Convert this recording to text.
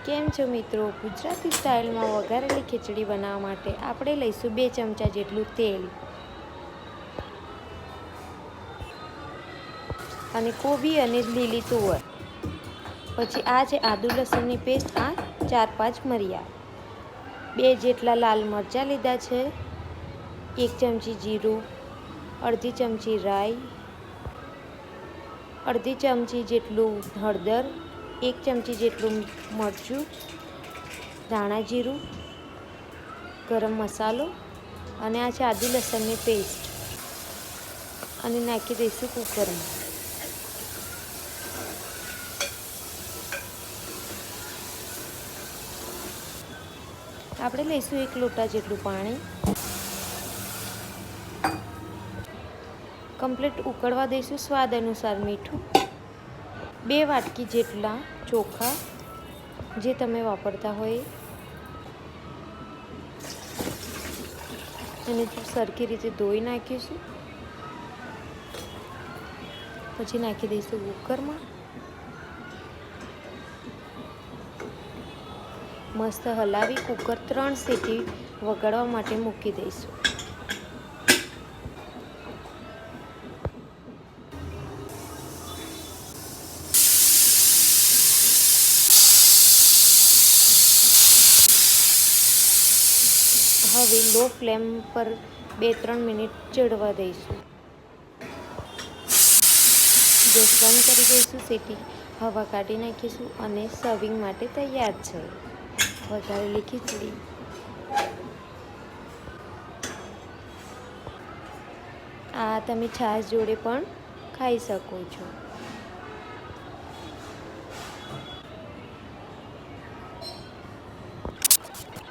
કેમ છો મિત્રો? ગુજરાતી સ્ટાઇલમાં વઘારેલી ખીચડી બનાવવા માટે આપણે લઈશું 2 ચમચા જેટલું તેલ અને કોબી અને લીલી તુવર. પછી આ છે આદુ લસણની પેસ્ટ, આ 4-5 મરિયા, 2 જેટલા લાલ મરચાં લીધા છે, 1 ચમચી જીરું, અડધી ચમચી રાઈ, અડધી ચમચી જેટલું હળદર, 1 ચમચી જેટલું મરચું, ધાણા જીરું, ગરમ મસાલો અને આ છે આદુ લસણની પેસ્ટ અને નાખી દઈશું કુકરમાં. આપણે લઈશું 1 લોટા જેટલું પાણી. કમ્પ્લીટ ઉકળવા દઈશું. સ્વાદ અનુસાર મીઠું, 2 વાટકી જેટલા ચોખા જે તમે વાપરતા હોય એને સરખી રીતે ધોઈ નાખીશું. પછી નાખી દઈશું કુકરમાં. મસ્ત હલાવી કુકર 3 સીટી વગાડવા માટે મૂકી દઈશું. હવે લો ફ્લેમ પર 2-3 મિનિટ ચડવા દઈશું. ગેસ બંધ કરી દઈશું. સીટી હવા કાઢી નાખીશું અને સર્વિંગ માટે તૈયાર છે વઘારેલી ખીચડી. આ તમે છાશ જોડે પણ ખાઈ શકો છો.